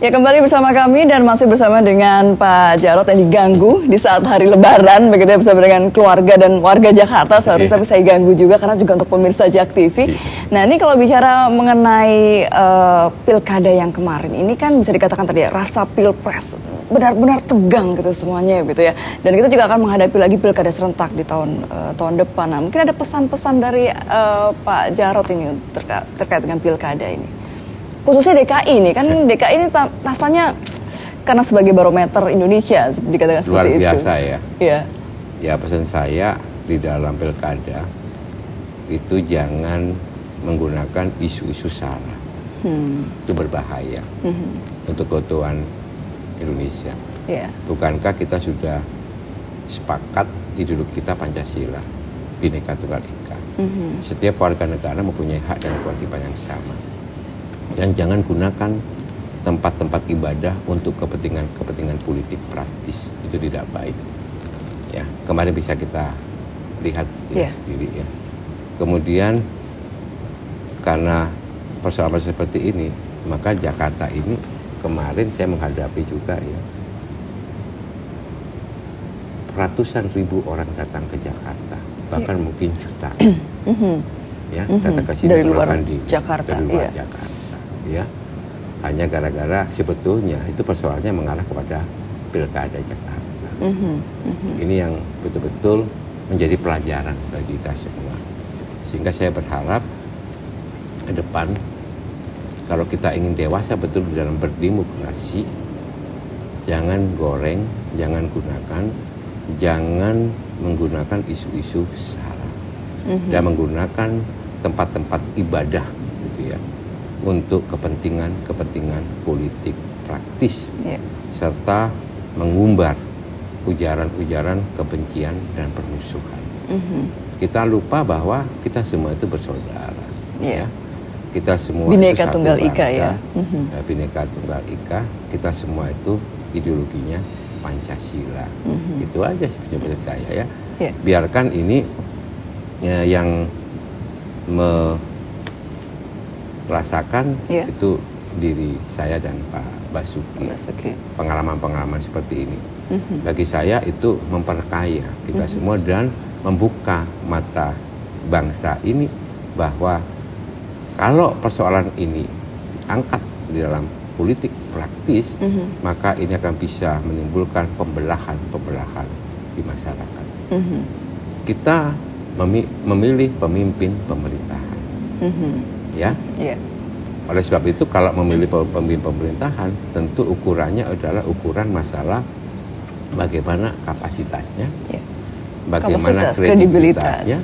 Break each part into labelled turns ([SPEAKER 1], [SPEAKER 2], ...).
[SPEAKER 1] Ya, kembali bersama kami dan masih bersama dengan Pak Jarod yang diganggu di saat hari Lebaran begitu ya, bersama dengan keluarga dan warga Jakarta seharusnya, tapi saya ganggu juga karena juga untuk pemirsa Jak TV. Nah, ini kalau bicara mengenai pilkada yang kemarin ini kan bisa dikatakan tadi ya, rasa pilpres benar-benar tegang gitu semuanya gitu ya. Dan kita juga akan menghadapi lagi pilkada serentak di tahun depan. Nah, mungkin ada pesan-pesan dari Pak Jarod ini terkait dengan pilkada ini. Khususnya DKI nih, kan DKI ini rasanya karena sebagai barometer Indonesia, dikatakan seperti itu.
[SPEAKER 2] Luar biasa ya.
[SPEAKER 1] Iya.
[SPEAKER 2] Ya, pesan saya di dalam pilkada itu jangan menggunakan isu-isu sara. Itu berbahaya untuk keutuhan Indonesia.
[SPEAKER 1] Yeah.
[SPEAKER 2] Bukankah kita sudah sepakat ideologi kita Pancasila, Bhinneka Tunggal Ika. Setiap warga negara mempunyai hak dan kewajiban yang sama. Dan jangan gunakan tempat-tempat ibadah untuk kepentingan politik praktis. Itu tidak baik. Ya, kemarin bisa kita lihat sendiri ya. Kemudian karena persoalan seperti ini, maka Jakarta ini kemarin saya menghadapi juga ya, ratusan ribu orang datang ke Jakarta, bahkan mungkin jutaan. Ya, datang ke sini
[SPEAKER 1] dari luar
[SPEAKER 2] Jakarta.
[SPEAKER 1] Dari luar
[SPEAKER 2] Jakarta. Ya, hanya gara-gara sebetulnya itu persoalannya mengarah kepada pilkada Jakarta. Ini yang betul-betul menjadi pelajaran bagi kita semua. Sehingga saya berharap ke depan kalau kita ingin dewasa betul dalam berdemokrasi, jangan goreng, jangan menggunakan isu-isu sara dan menggunakan tempat-tempat ibadah gitu ya, untuk kepentingan politik praktis, serta mengumbar ujaran-ujaran kebencian dan permusuhan. Kita lupa bahwa kita semua itu bersaudara, ya. Kita semua
[SPEAKER 1] Bhinneka
[SPEAKER 2] itu
[SPEAKER 1] Tunggal
[SPEAKER 2] satu
[SPEAKER 1] Ika
[SPEAKER 2] bangsa,
[SPEAKER 1] ya.
[SPEAKER 2] Bhinneka Tunggal Ika. Kita semua itu ideologinya Pancasila. Itu aja sebenarnya menurut saya ya. Biarkan ini yang merasakan itu diri saya dan Pak Basuki. Pengalaman-pengalaman seperti ini bagi saya itu memperkaya kita semua dan membuka mata bangsa ini bahwa kalau persoalan ini diangkat di dalam politik praktis, maka ini akan bisa menimbulkan pembelahan di masyarakat. Kita memilih pemimpin pemerintahan. Ya. Oleh sebab itu kalau memilih pemimpin pemerintahan, tentu ukurannya adalah ukuran masalah bagaimana kapasitasnya, bagaimana kredibilitasnya,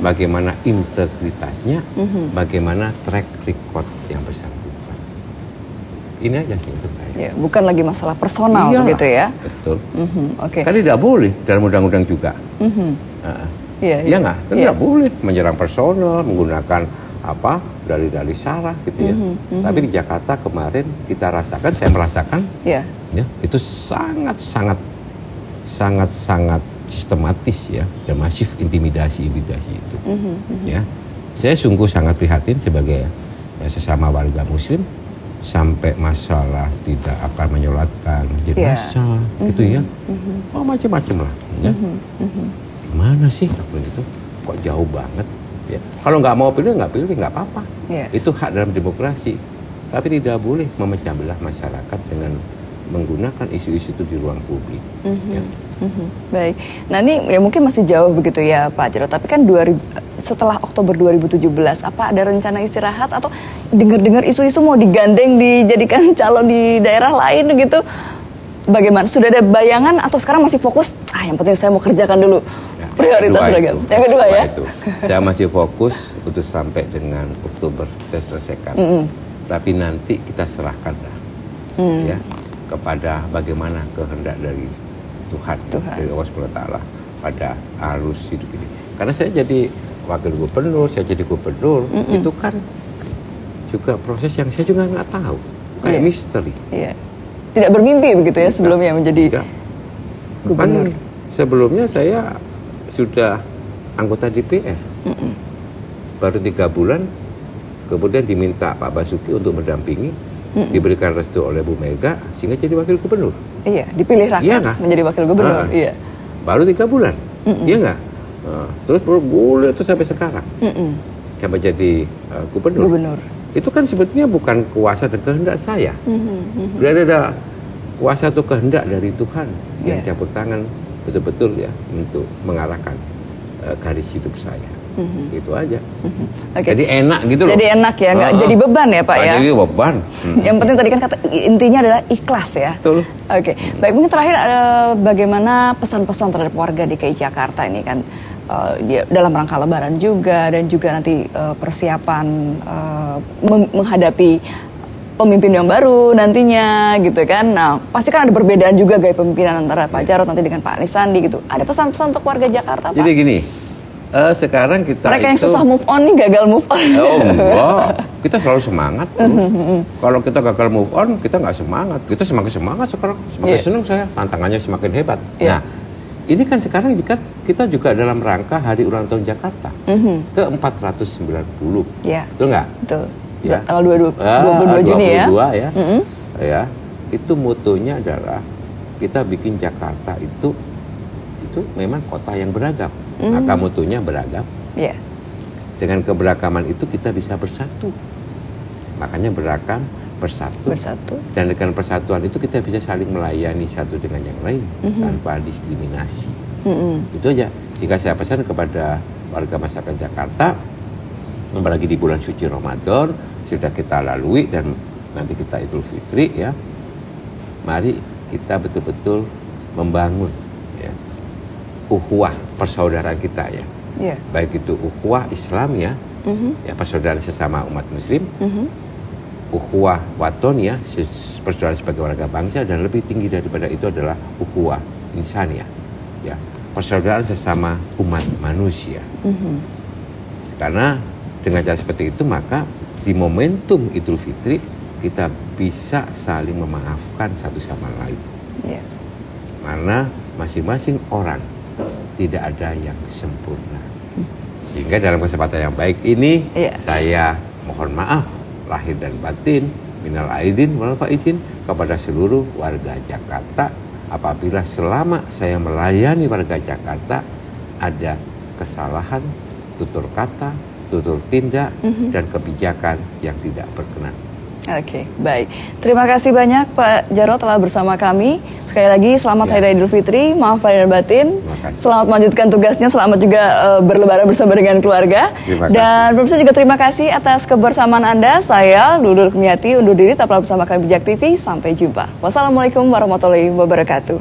[SPEAKER 2] bagaimana integritasnya, bagaimana track record yang bersangkutan. Ini aja menurut saya.
[SPEAKER 1] Bukan lagi masalah personal gitu ya.
[SPEAKER 2] Betul. Kan tidak boleh dalam undang-undang juga. Iya nggak? Kan tidak boleh menyerang personal, menggunakan dalih-dalih sara gitu ya. Tapi di Jakarta kemarin kita rasakan, saya merasakan, ya, itu sangat sistematis ya, dan masif intimidasi itu. Ya, saya sungguh sangat prihatin sebagai sesama warga Muslim, sampai masalah tidak akan menyolatkan jenazah gitu ya. Macam-macam lah. Ya. Gimana sih begitu? Kok jauh banget? Ya. Kalau nggak mau pilih, nggak apa-apa. Itu hak dalam demokrasi. Tapi tidak boleh memecah belah masyarakat dengan menggunakan isu-isu itu di ruang publik.
[SPEAKER 1] Baik. Nah, ini ya mungkin masih jauh begitu ya Pak Jarod. Tapi kan setelah Oktober 2017, apa ada rencana istirahat atau dengar-dengar isu-isu mau digandeng dijadikan calon di daerah lain gitu? Bagaimana? Sudah ada bayangan atau sekarang masih fokus? Yang penting saya mau kerjakan dulu. Prioritas seragam. Yang kedua ya.
[SPEAKER 2] Saya masih fokus untuk sampai dengan Oktober saya selesaikan. Tapi nanti kita serahkanlah ya kepada bagaimana kehendak dari Tuhan. Dari Allah SWT pada arus hidup ini. Karena saya jadi wakil gubernur, saya jadi gubernur, itu kan juga proses yang saya juga nggak tahu, kayak misteri.
[SPEAKER 1] Tidak bermimpi begitu ya sebelumnya menjadi gubernur.
[SPEAKER 2] Sebelumnya saya sudah anggota DPR, baru 3 bulan, kemudian diminta Pak Basuki untuk mendampingi diberikan restu oleh Bu Mega sehingga jadi wakil gubernur.
[SPEAKER 1] Iya, dipilih rakyat menjadi wakil gubernur. Iya.
[SPEAKER 2] Baru 3 bulan, iya nggak? Terus bergulir terus sampai sekarang, sampai jadi gubernur. Itu kan sebetulnya bukan kuasa dan kehendak saya. Berarti ada kuasa atau kehendak dari Tuhan yang campur tangan betul-betul ya untuk mengarahkan garis hidup saya. Itu aja. Jadi enak gitu loh.
[SPEAKER 1] Jadi enak ya, nggak jadi beban ya Pak ya.
[SPEAKER 2] Jadi beban.
[SPEAKER 1] Yang penting tadi kan kata intinya adalah ikhlas ya.
[SPEAKER 2] Betul.
[SPEAKER 1] Oke, baik, mungkin terakhir bagaimana pesan-pesan terhadap warga DKI Jakarta ini kan dalam rangka Lebaran juga dan juga nanti persiapan menghadapi pemimpin yang baru nantinya gitu kan. Nah pasti kan ada perbedaan juga gaya pemimpinan antara Pak Jarod nanti dengan Pak Anies Sandi gitu. Ada pesan-pesan untuk warga Jakarta Pak?
[SPEAKER 2] Jadi gini, sekarang kita
[SPEAKER 1] mereka yang susah move on nih gagal move on.
[SPEAKER 2] Oh enggak, kita selalu semangat. Kalau kita gagal move on, kita nggak semangat. Kita semakin semangat sekarang, semakin senang saya. Tantangannya semakin hebat. Nah, ini kan sekarang jika kita juga dalam rangka Hari Ulang Tahun Jakarta ke 490. Betul nggak? Betul.
[SPEAKER 1] Ya. Tanggal 22 Juni ya.
[SPEAKER 2] 22 ya. Ya, itu motonya adalah kita bikin Jakarta itu memang kota yang beragam. Maka mutunya beragam. Dengan keberagaman itu kita bisa bersatu. Makanya beragam bersatu. Dan dengan persatuan itu kita bisa saling melayani satu dengan yang lain tanpa diskriminasi. Itu aja. Jika saya pesan kepada warga masyarakat Jakarta, apalagi di bulan suci Ramadan sudah kita lalui dan nanti kita Idul Fitri ya. Mari kita betul-betul membangun ukhuwah persaudaraan kita ya, baik itu ukhuwah Islam ya, ya persaudaraan sesama umat Muslim, ukhuwah waton ya, persaudaraan sebagai warga bangsa, dan lebih tinggi daripada itu adalah ukhuwah insaniyah, ya persaudaraan sesama umat manusia. Karena dengan cara seperti itu maka di momentum Idul Fitri kita bisa saling memaafkan satu sama lain, karena masing-masing orang tidak ada yang sempurna. Sehingga dalam kesempatan yang baik ini saya mohon maaf lahir dan batin, minal aidin wal faizin, kepada seluruh warga Jakarta apabila selama saya melayani warga Jakarta ada kesalahan tutur kata, tutur tindak dan kebijakan yang tidak berkenan.
[SPEAKER 1] Oke, baik. Terima kasih banyak Pak Jarod telah bersama kami. Sekali lagi selamat Hari Raya Idul Fitri, maaf lahir dan batin. Selamat melanjutkan tugasnya, selamat juga berlebaran bersama dengan keluarga. Dan pemirsa juga terima kasih atas kebersamaan Anda. Saya Lulu Rukmiyati undur diri, tetaplah bersama kami Bijak TV. Sampai jumpa. Wassalamualaikum warahmatullahi wabarakatuh.